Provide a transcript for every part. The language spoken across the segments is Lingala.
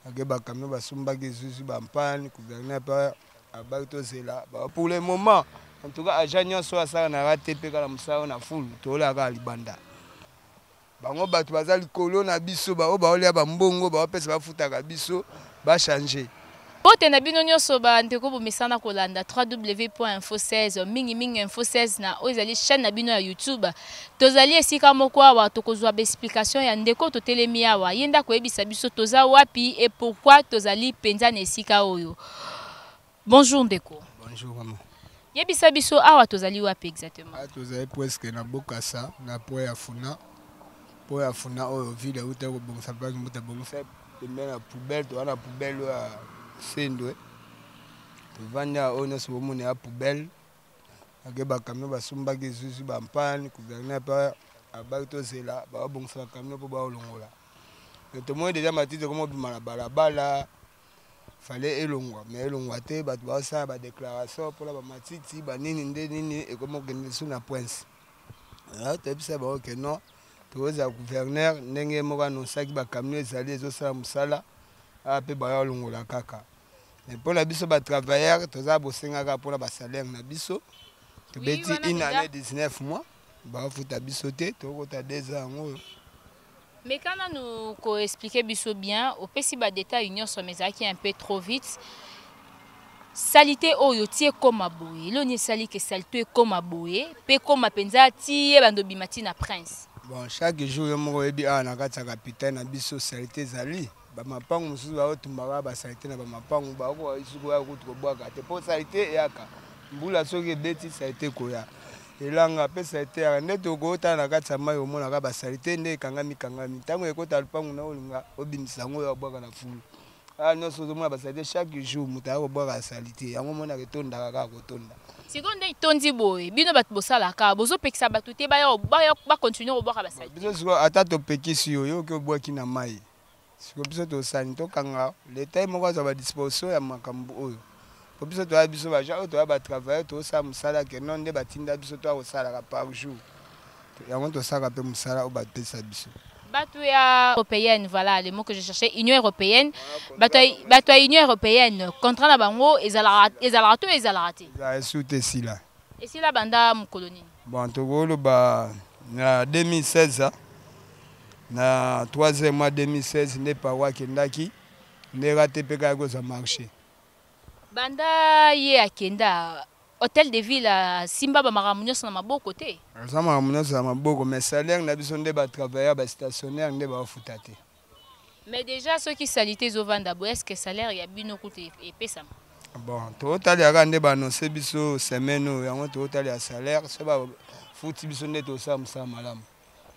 ake bakamio basumbaki lisusu bampane gouverneur mpe abaki tozela pour le moment en tout cas agent nyonso asalanaka te mpe kala mosala na fulu toolaka libanda bango bato baza likolo na biso bao baolia bambongo baopesa bafutaka biso bachange Bote na bino nyonso ba ndeko bomesana kolanda www.info16 mingi info 16 na ozali chaîne na bino ya YouTube tozali esika moko awa tokozwa ba explication ya ndeko totelemi awa yenda koyebisa biso toza wapi et pourquoi tozali penza na esika oyo. Bonjour ndeko. Bonjour maman. Yebisa biso awa tozali wapi exactement? Tozali presque na Bokassa na Poya Funa oyo ville uta ko bongisa baki muta bongisa pembeni na poubelle to na poubelle ya Sendwe. Tovanda oyo nyonso bomona ya poubelle ake bakamio basumbaki lisusu bampane gouverneur mpe abaki tozela babongisa bakamio mpo baolongola tomoni deja matiti komo obima na balabala fale elongwa me elongwa te bato baosala badéclaration mpona bamatiti banini nde nini ekomi okende lisu na prince toyebisa bango ke non tokozala gouverneur ndenge moko anonsaki bakamio ezali ezosala mosala mpe baolongola kaka mais mpona biso batravailleur toza bosengaka mpona basalaire na biso tobeti une année 19 mois baofuta biso te tokota 2 ans yango oyo. Mais quand nous expliquer biso bien, au pesi ba détail union sur mes qui un peu trop vite. Salité oyo tie comme aboye. Lo ni sali que salité comme aboye, pe comme penza tie bando bimati na prince. Bon, chaque jour yo moko ebi ana kata capitaine na biso salité zali. Ba mapangu mususu ba otumbaka ba salité na ba mapangu ba ko isuku ya kutu bwaka te po salité yaka. Mbula soki beti salité koya. Elanga pe salité ya nde tokota na kati ya mai omonaka basalite nde ekangami ntango ekota lupangu na olinga obimisa yango oyo abwaka na fulu nyonso ozomona basalite chaque jour moto akobwaka salite yango omonaka etondaka kaka kotonda sikoyo nde etondi boye bino bato bosalaka bozopekisa bato te bakontinue kobwaka basalite biso sikoyo ata topekisi yo oyoki obwaki na mai sikoyo biso tosali tokanga leta moko azwa badisposition ya makambo oyo po biso toya biso baja oyo toya batravailleur tosala mosala ke non nde batinda biso toya kosalaka par jour yango tosalaka mpe mosala oyo bapesa biso bato ya européenne voilà le mot que je cherchais union européenne bato ya union européenne contrat na bango ezalaka to ezalaka te esu te esila esila banda mokolo nini bon tokoloba na 2016 na 3e mois 2016 nde paroi akendaki nde rate mpe kaka kozwa marché banda ye akenda hôtel de ville simba ba makambo nyonso na maboko te aza makambo nyonso na maboko mais salaire na biso nde batravailleur bastationnaire nde baofuta te mais déjà soki salite ezovanda bo est-ce que salaire ya bino kuta epesama bon tokotaliaka nde baannonce biso semaine oyo yango tokotalia salaire so bafuti biso nde tosala mosala malamu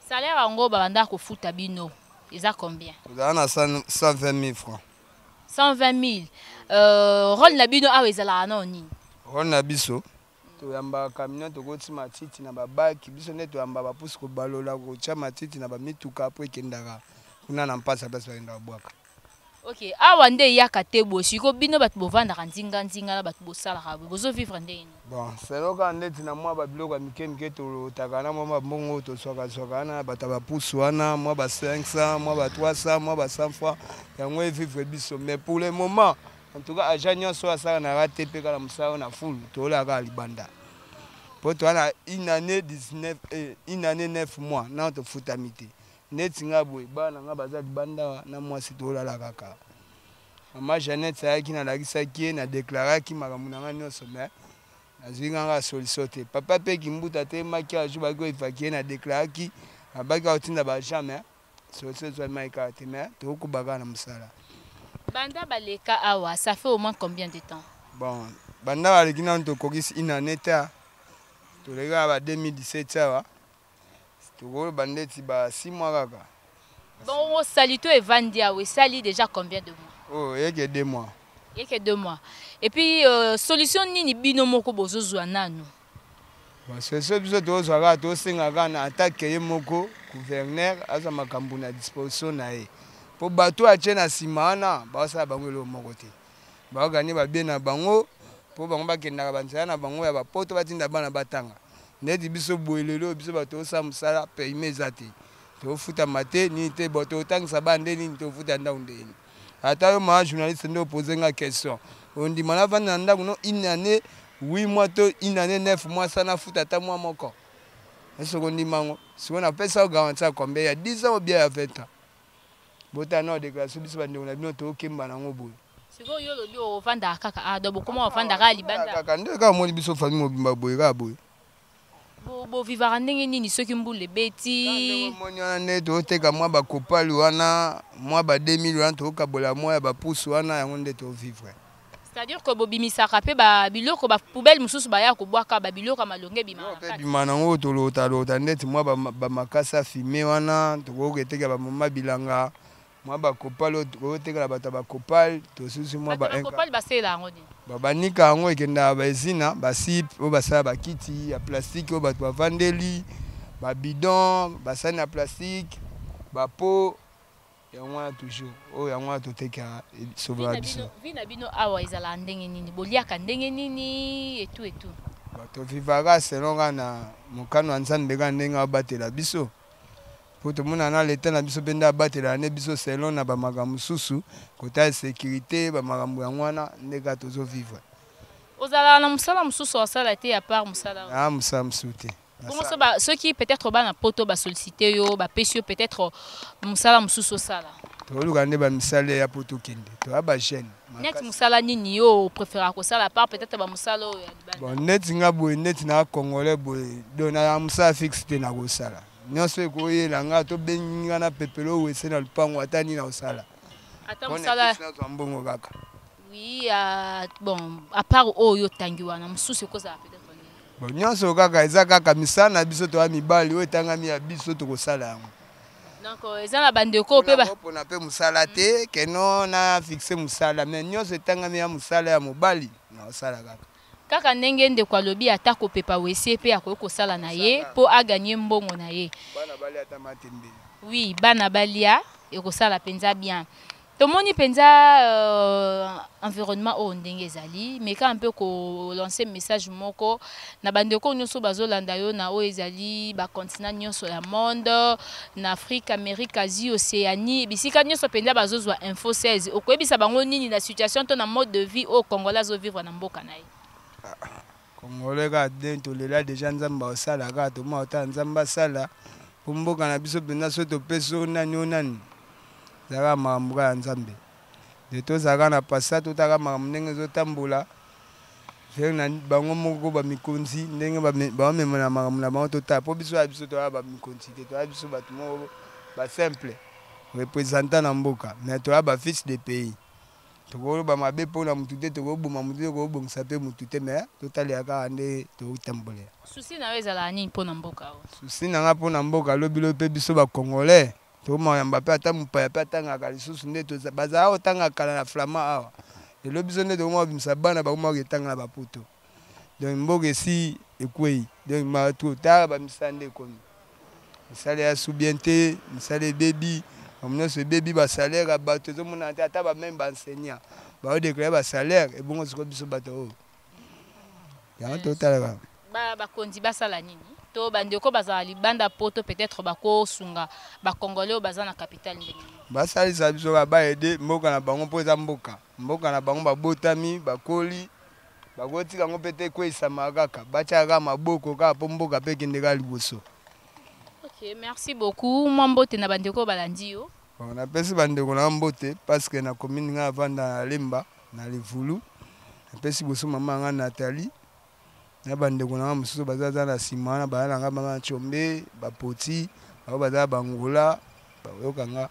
salaire yango babanda kofuta bino eza combien ozala na 120 000 francs 120 000 rôle na bino awa ezalaka nao nini rôle na biso toyambaka camion tokoti matiti na babaki biso nde toyambaka bapusi kobalola kotia matiti na bamituka apo ekendaka kuna na mpasa place bakendaka bwaka ok awa nde eyaka te boye siko bino bato bovandaka nzinga na bato bosalaka boye bozovivre nde ino bon seloka ndeti na mwa babiloko ya mike tolotaka na mwa mabongo toswakaswaka wana bato ya bapusi wana mwa ba 500 mwa ba 300 mwa ba 100 fois yango evivre biso mais pour le moment en tout cas agent nyonso asalanaka te mpe kala mosala na fulu toolaka libanda mpo towana une année 9 mois na tofutami te neti nga boye bana nga baza libanda na mwasi toolala kaka mama Jeannette ayaki nalakisaki ye nadeklaraki makambo na nga nyonso me nazwi nganga solution te papa mpe kimbuta te maki ajour baki oevaki ye nadeklaraki abaki aotinda baagent me solution ezwamaki kaka te me tokokubaka na mosala banda baleka awa ça fait au moins combien de temps bon banda baleki nano tokokisi une année te toleka ba 2017 awa tokoloba ndeti ba 6 mois kaka bon osali to evandi awa esali déjà combien de mois oh yeke 2 mois yeke 2 mois et puis solution nini bino moko bozozwa nanu bon solution biso tozwaka tosengaka na atake ye moko gouverneur azwa makambo na disposition na ye po bato atie na nsima wana baosala bango eloko moko te baokani babie na bango po bango bakendaka banzela na bango ya bapoto batinda bana batanga neti biso boye lelo biso bato osala mosala perime eza te tofutama te nini te bo totangisa bana nde nini tofuta ndako ndeni ata yo ma journaliste nde opose nga question ondima navanda na ndako no une année 8 mois to une année 9 mois sana futa ata mwa moko esoko ndimango siko napesa yo garanti ya combien ya 10 ans ou bien ya 20 ans botana o déclaration biso bandeko na bino tokemba nango boye siko yo lobi ovanda kaka ado bokoma ovanda kaka libanda kaka nde kaka moni biso famille mobimba boye kaka boye bovivaka ndenge nini soki mbula ebeti moni wana nde toteka mwa bakopali wana mwa ba 2000 wana tokabola mwa ya bapusu wana yango nde tovivre. C'est-à-dire que bobimisaka pe babiloko bapoubele mosusu baya kobwaka babiloko malonge bimaka bima nango tolota ndeti mwa bamakasa fume wana tokoketeka bamoma bilanga mwa bakopali tokotekela bato ya bakopali tosusi mwa bakopali basela yango nini banika yango ekendaka baezina basipe oyo basala bakiti ya plastique oyo bato bavandeli babidon basani ya plastique bapo yango wana toujours oyo yango wana totekaka sobala biso vi na bino awa ezalaka ndenge nini boliaka ndenge nini etu tovivaka selon kaka na mokano ya nzambe kaka ndenge abatela biso po tomona na leta na biso mpe nde abatela nde biso selon na bamakambo mosusu kota ya sécurité bamakambo yango wana nde kaka tozovivre ozalaka na mosala mosusu osala te ya part mosala mosala mosusu te soki peut-être bana poto basollicite yo bapesi yo peut-être mosala mosusu osala toluka nde bamisala ya po tokende toya bajeune neti mosala nini yo préférera kosala part peut-être bamosala oyo ya libanda neti nga boye neti na congolais boye do na mosala fixe te na kosala nyonso ekoyela nga tobengi nga na pepelo oyo ese na lupango ata nini na kosala ata mosala mbongo kaka oui bon à part oyo otangi wana mosusu ekozala peut-être nyonso kaka eza kaka misala na biso toya mibali oyo etangami ya biso tokosala yango donc eza na bandeko mpe mpona mpe mosala te keno na fixe mosala mais nyonso etangami ya mosala ya mobali na kosala kaka ndenge ndeko alobi ata kopepa wese mpe akoki kosala na ye mpo aganye mbongo na ye oui bana balia ekosala mpenza bien tomoni mpenza environnement oyo ndenge ezali mais ka mpe kolance message moko na bandeko nyonso bazolanda yo na oyo ezali bacontinent nyonso ya monde na Afrique, Amérique, Asie, Océanie bisika nyonso mpenza bazozwa info 16 okoyebisa bango nini na situation to na mode de vie oyo congolais azovivre na mboka na ye congolais kaka de tolela deja nzambe osala kaka toma ota nzambe asala po mboka na biso mpenza so topesi oyo nani oyo nani ezalaka makambo kaka ya nzambe de tozalaka na pasa totaka makambo ndenge ezotambola na bango moko bamikonzi ndenge bamema na makambo na bango totala po biso ya biso toyaka bamikonzi te toyaka biso bato moko basimple représentant na mboka mais toyaka bafils de pays tokoloba mabe mpona motu te tokoboma motu te tokobongisa mpe motu te mais totalela kaka nde totambolela susi na yo ezalaka nini mpona mboka oyo susi na nga mpona mboka alobi lo mpe biso bacongolais tomayamba mpe ata mopaya mpe atangaka lisusu nde bazala otangaka na flama awa lelo biso nde tokoma babimisa bana bakomaka etanga na bapoto donc mboka esi ekwei donc bato otala bamisala nde ekomi misala ya subien te misala ebebi nyonso ebebi basalaire ya bato ezomona te ata bameme baenseignant baodeklare basalaire ebongo siko biso bato oyo yango totalaka bakonzi basala nini to bandeko bazala libanda poto peut-être bakosunga bacongolais oyo baza na capitale ndenge basalisa biso kaka baede mboka na bango mpo eza mboka na bango babotami bakoli bakotika yango mpe te ekweyisamaka kaka batiaka kaka maboko kaka mpo mboka mpe ekendeka liboso. Ok, merci beaucoup. Mwa mbote na bandeko balandi yo. Napesi bandeko na mbote parce que na commune nga avanda na Lemba na Livulu. Napesi boso mama nga Nathalie. Na bandeko na mosusu bazaza na sima na bana nga mama Chombe, bapoti, ba baza bangola, bayoka nga.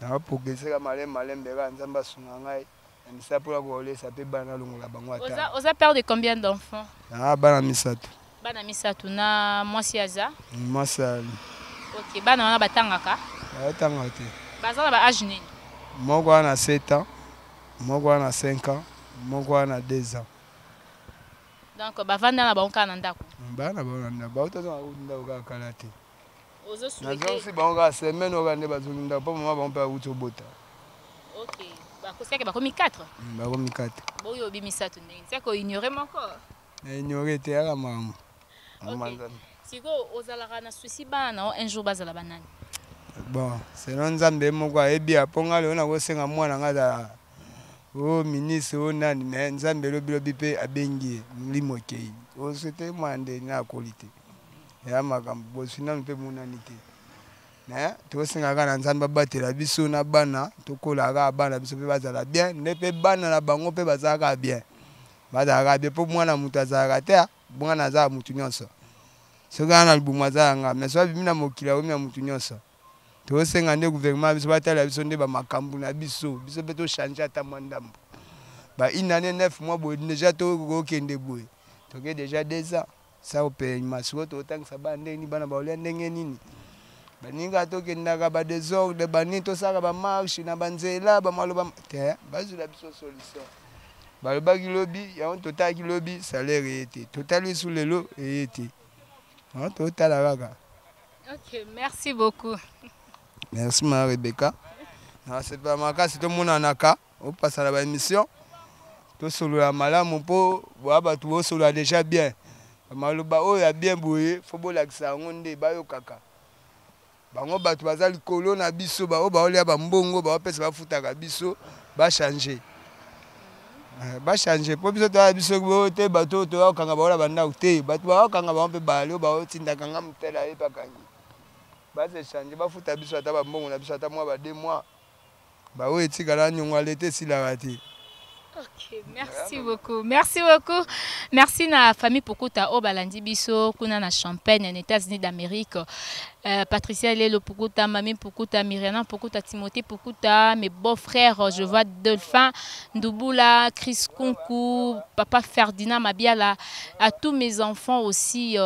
Na pokeseka malembe ka nzamba sunga ngai. Misa pour kolesa pe bana longola bango ata. Oza père de combien d'enfants? Bana misato. Bana misato na mwasi aza? Mwasali. Ok, bana wana batangaka? Batanga te. Baza na ba âge nini? Moko wana 7 ans, moko wana 5 ans, moko wana 2 ans. Donc bavanda na bango na ndako. Bana bango na ndako, bautaza ndako ka kala te. Ozo souhaiter. souhaiter. Na zosi bango ka semaine okande bazongi ndako, po mama bango pa uto bota. Ok. Bakoseka bakomi 4. Bakomi 4. Boyo bimisatu ndenge. C'est ko ignorer moko. Na ignorer te ala mamu. Ok. Siko ozalaka na souci bana un jour bazala banani. Bon, selon Nzambe moko ayebi aponga lelo na kosenga mwana ngata o ministre o nani mais Nzambe lobi pe abengi Molimo Okei. O c'était mwande na qualité. Ya makambo bosina mpe munani te. Ne to senga kana Nzambe batela biso na bana tokola ka bana biso pe bazala bien ne pe bana na bango pe bazala bien. Bazala bien po mwana mutu azala te mwana azala mutu nyonso. Soki ana libumu azala nga mais so bimina mokila o mina mutu nyonso. To senga nde gouvernement biso batala biso nde ba makambu na biso pe to changer ata mwandambo. Ba une année 9 mois boy déjà to kokende boy. To ke déjà 2 ans. Ça opé masiko to tangisa ba ndeni bana ba olia ndenge nini. Ba ninga to kendaka ba désordre ba ni to saka ba marche na banzela ba maloba te bazula biso solution. Ba lobaki lobi ya on total ki lobi salaire été. Total sous lelo été. On total kaka. OK, merci beaucoup. Merci ma Rebecca. C'est pas ma cas, c'est tout le monde en a cas. On passe à la émission. Tout sur la malade, mon pot, tout sur la déjà bien. Maloba oh ya bien boué, faut bon l'accent on est bayo kaka. Bango batu bazali kolo na biso ba o ba olia ba mbongo ba pesa ba futaka biso ba changer. Ba changer po biso to biso bo te bato to kanga ba ola banda te batu ba kanga ba mpe ba lo ba o tinda kanga mtela e pakangi. Ba se changer ba futa biso ata ba mbongo na biso ata mois ba 2 mois. Ba o etikala nyongo alete sila te. OK, merci beaucoup. Merci beaucoup. Merci na famille Pukuta au balandi biso kuna na Champagne en États-Unis d'Amérique. Patricia Lelo Pukuta, Mami Pukuta, Myriana Pukuta, Timothée Pukuta, mes beaux-frères, je vois Dolphin, Ndouboula, Chris Kunku, Papa Ferdinand Mabiala, à tous mes enfants aussi,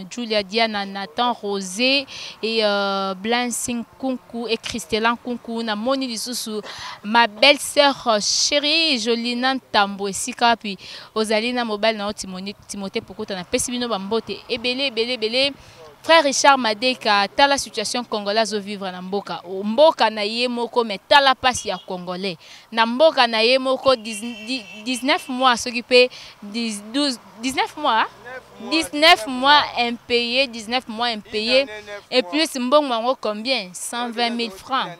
Julia Diana, Nathan Rosé et Blansing Kunku et Christelan Kunku, na Moni Lisusu, ma belle-sœur chérie, Jolina Tambo et Sika, puis Osalina Mobile, na Timothée Pukuta, na Pesibino Bambote, et belé. Frère Richard Madeka, tala la situation congolaise au vivre na mboka. Mboka na ye moko mais tala pasi ya congolais. Na mboka na ye moko 19 mois s'occuper 19 mois. 19 mois impayés, 19 mois impayés. Et plus mbongo mango combien? 120 000 francs.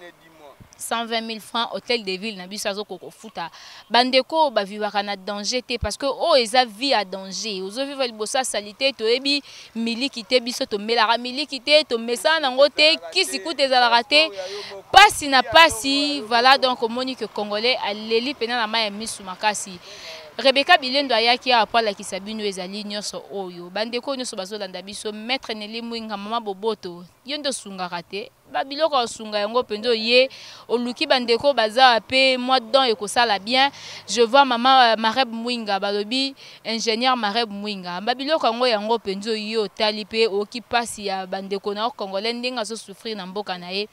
120 000 francs hôtel de ville na biso azoko futa bandeko ba vivaka na danger te parce que oh eza vie à danger ozo vivre libosa salité to ebi miliki te biso to melara miliki te to mesa nango te kisi kuta ezalaka te pasi na pasi voilà donc monique congolais aleli pena na maya misu makasi. Rebecca Bilendo ayaki apa la kisabino ezali nyonso oyo bandeko nyonso bazolanda biso maître Nelly Mwinga mama boboto yondo sungaka te babiloko sunga yango pendo ye oluki bandeko baza pe moi don ekosala bien. Je vois maman Mareb Mwinga balobi ingénieur Mareb Mwinga babiloko yango pendo yo tali pe okipasi ya bandeko na congolais ndenga zo souffrir na mboka na ye.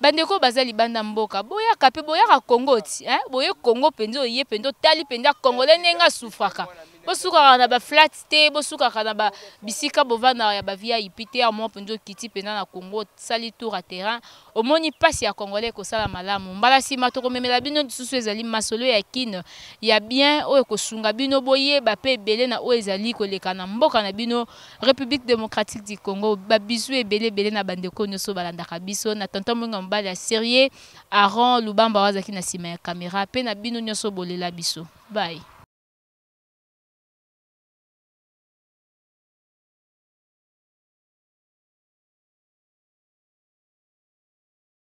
Bandeko bazali banda mboka boya kape boya ka Congo ti boye Congo pendo ye pendo tali penda congolais nenga souffraka bosuka na ba flat te bosuka na ba bisika bovana ya ba via ipite a mo pendo kiti penda na Congo sali tour à terrain omoni pasi ya congolais ko sala malamu mbala sima to komemela bino disusu ezali masolo ya kine ya bien oyo ko sunga bino boye ba pe belé na oyo ezali ko leka na mboka na bino République démocratique du Congo ba bisu ebele na bandeko nyoso balandaka biso na tonton Mwinga mbala ya sérieux Aaron Lubamba wazaki na sima ya caméra pe na bino nyoso bolela biso bye.